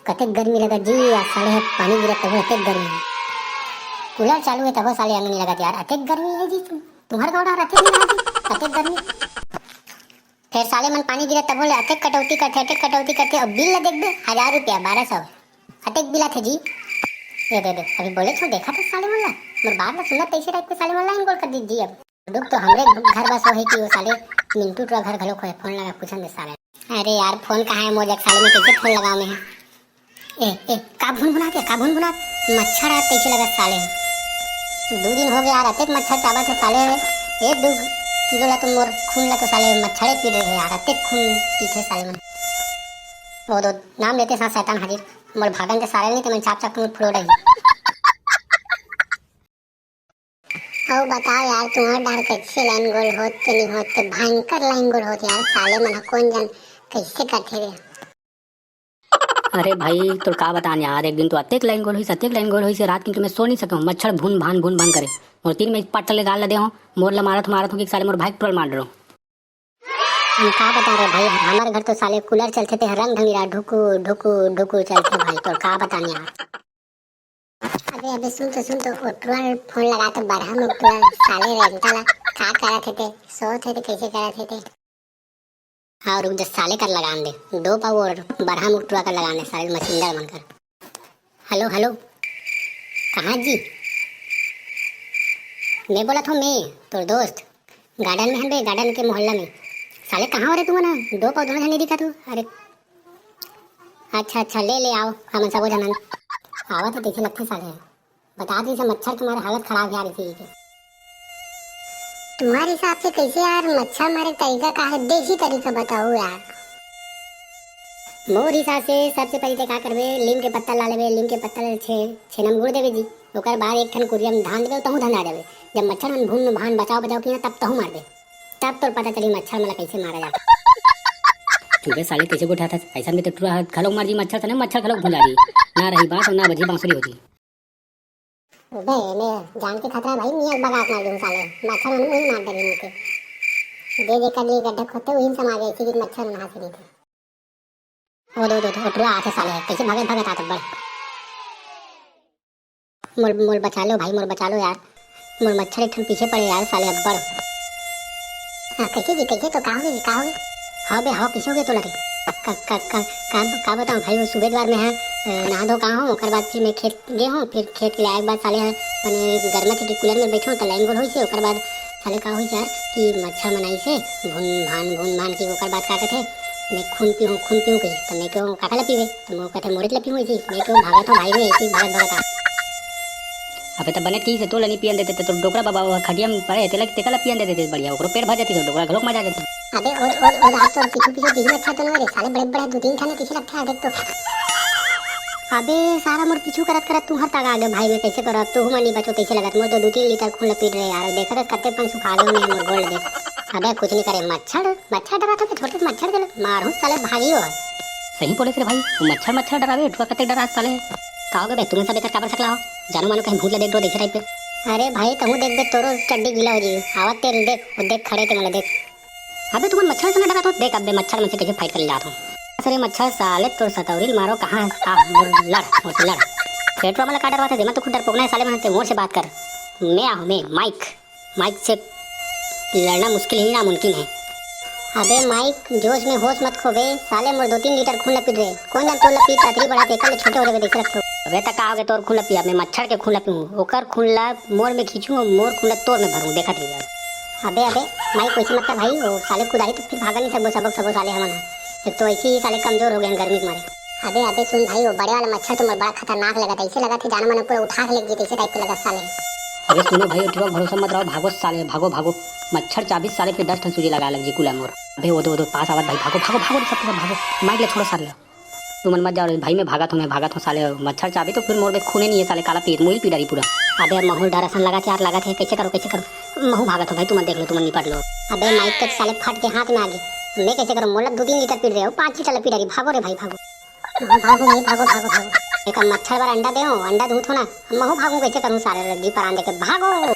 कतेक गर्मी लगा जी यार, साले है पानी गिरा तब अतेक गर्मी है। कूलर चालू है तब साले अंग नहीं लगा यार, अतेक गर्मी है जी। तुम्हारे गाँव रहा अतेक नहीं लगा अतेक गर्मी। फिर साले मन पानी गिरा तब बोले अतेक कटौती करते अब बिल ला देख दे 1000 रुपया 1200 अतेक बिला थे जी। ये दे अभी बोले छो देखा था साले मोला मोर बात ना सुना तैसे टाइप के साले मोला इनकोल कर दी जी। अब दुख तो हमरे घर बस हो है कि वो साले मिंटू टूरा घर घलो खोए फोन लगा पूछन दे साले। अरे यार फोन कहाँ है मोर साले में कैसे फोन लगाओ मैं। ए का भून बुना मच्छर आ तैसे लगा साले 2 दिन हो गया यार अतेक मच्छर चाबा थे साले 1-2 किलो ला तो मोर खून ला तो साले मच्छरे पी रहे यार अतेक खून पीते साले मन। वो तो नाम लेते साथ शैतान हाजिर मोर भागन के साले नहीं तो मैं चाप मुझ फोड़ रही। आओ बताओ यार तुम्हारा डर कैसे लाइन गोल होत तो नहीं होत तो भयंकर लाइन गोल होत यार साले मन कौन जान कैसे करथे रे। अरे भाई तो का बतान यार, एक दिन तो अतेक लाइन गोल हुई से रात के मैं सो नहीं सकूं, मच्छर भून भान करे और 3 में पट्टा ले गाल दे हूं मोर ला मारत हूं कि साले मोर भाई पेट्रोल मार रहा हूं। हम का बता रहे भाई, हमारे घर तो साले कूलर चलते थे रंग ढंगीरा ढुकू चलते भाई तो का बताने यार। अबे सुन तो उठवाल फोन लगा तो बरहा में उठवाल साले रेंटा ला का करत थे सो थे कैसे करत थे। हाँ रुक जा साले कर लगान दे 2 पाव और बरहा में उठवा कर लगाने साले मशीनदार बनकर। हेलो कहाँ जी? मैं बोला था मैं तो दोस्त गार्डन में है बे, गार्डन के मोहल्ला में। साले कहाँ हो रहे तुम ना 2 पाव दोनों नहीं दिखा तू। अरे अच्छा ले आओ हम सब जनन आवा तो कैसे लगते साले बता दी से मच्छर तुम्हारी हालत खराब है इसी की। तुम्हारे हिसाब से कैसे यार मच्छर मारे तरीका का है, देसी तरीका बताओ यार। मोर हिसाब से सबसे पहले क्या करबे नीम के पत्ता ला लेबे, नीम के पत्ता छे नम गुड़ देबे जी, ओकर बाद एक ठन कुरिया में धान देबे तहु धन आ जाबे। जब मच्छर मन भून भान बचाओ की ना तब तहु मारबे, तब तो पता चली मच्छर मला कैसे मारा जाता। चुपे साले कैसे को उठाता ऐसा में तो टूरा खलोग मार जी मच्छर से मच्छर खलोग भून जा रही ना रही बात और ना बजी बांसुरी होती। बे मैं जान के खतरा भाई नहीं बगात मार दूं साले मच्छर मन वही मार दे मुझे दे कर लिए गड्ढा खोदते वही समा गए इसी की मच्छर मन हाथ नहीं थे। ओ दो उठवा आते साले कैसे भागत आता बड़ मोर बचा लो भाई, मोर बचा लो यार, मोर मच्छर एक पीछे पड़े यार साले अब्बड़। हाँ कैसे तो का होगे हाँ बे हाँ पीछे हो गए तो लगे का बताऊँ भाई। वो सुबह द्वार में है नहा धो कहाँ हूँ ओकर बाद फिर मैं खेत गए हूँ, फिर खेत के लायक बाद साले है मैंने गर्मा थी कूलर में बैठे हूँ तो लाइन गोल हुई से ओकर बाद साले का हुई यार कि मच्छर मनाई से भून भान की ओकर बाद का कहते मैं खून पीऊँ कही तो मैं क्यों काका ला पीवे तो वो कहते मोरे ला पीऊँ इसी मैं क्यों भागत हूँ भाई में ऐसी भागत अबे तब बने की से तो लनी पियन देते तो डोकरा बाबा खटिया में पड़े तेला पियन देते बढ़िया ओकरो पेट भर जाती तो डोकरा घलोक मजा जाती। अबे और आप तो पीछे दिखने अच्छा तो नहीं रे साले बड़े 2-3 खाने पीछे लगता है देख तो। अबे सारा मोर पीछू करत तू हर तक आ गए भाई मैं कैसे करत तू मनी बचो कैसे लगत मोर तो 2-3 लीटर खून पी रहे यार देख रहे कत्ते पन सुखा गए मैं मोर गोल्ड देख। अबे कुछ नहीं करे मच्छर डरा था छोटे मच्छर के मारू साले भागी हो। सही बोले रे भाई मच्छर डरावे उठवा कते डरा साले का होगे बे तुम सब एक काबर सकला हो जानो मानो कहीं भूत ला देख दो देखे टाइप पे। अरे भाई कहूँ देख दे तोरो चड्डी गीला हो जी आवाज तेरे देख खड़े थे मतलब देख। अबे तुम मच्छर से ना डरा तो देख अबे मच्छर में से कैसे फाइट कर जाता हूँ अरे मच्छर साले तोर सतौरी मारो कहाँ लड़ पेट्रोल वाला का डरवा था मैं तो खुद डरपोक ना साले बनाते मोर से बात कर मैं माइक से लड़ना मुश्किल ही नामुमकिन है। अबे माइक जोश में होश मत खोबे साले मोर 2-3 लीटर खून ला पी रहे कौन जान तोर ला पी अतरी बढ़ाते कल छोटे हो रहे देख रखो। अबे तक आओगे तोर खून ला पिया मैं मच्छर के खून ला पीऊँ ओकर खून ला मोर में खींचूँ और मोर खून ला तोर में भरूँ देखा रही। अबे माइक वैसे मत कर भाई वो साले खुदाई तो फिर भागा नहीं सबो साले हम एक तो ऐसे ही साले कमजोर हो गए गर्मी के मारे। अबे सुन भाई वो बड़े वाला मच्छर तो बड़ा खतरनाक लगा था ऐसे लगा था जाना माना पूरा उठा के लग गई ऐसे टाइप के लगा साले। अरे सुनो भाई उठवा भरोसा मत रहो भागो साले भागो मच्छर 24 साले पे 10 ठन सूजी लगा लग जी कुला मोर। अबे वो दो पास आवाज भाई भागो सब भागो माइक ले छोड़ो साले तू मन मत जाओ भाई मैं भागा था साले मच्छर चाबी तो फिर मोर में खूने नहीं है साले काला पेट मुई पी डरी पूरा। अबे महू डर असन लगा थे कैसे करो महू भागा था भाई तुम देख लो तुम निपट लो। अबे माइक तक साले फट के हाथ में आ गए मैं कैसे करूँ मोला 2-3 लीटर पी रहे हो 5 लीटर पी रही भागो रे भाई भागो एक मच्छर बार अंडा दे अंडा दूध हो ना महू भागू कैसे करूँ सारे लगी पर आने के भागो।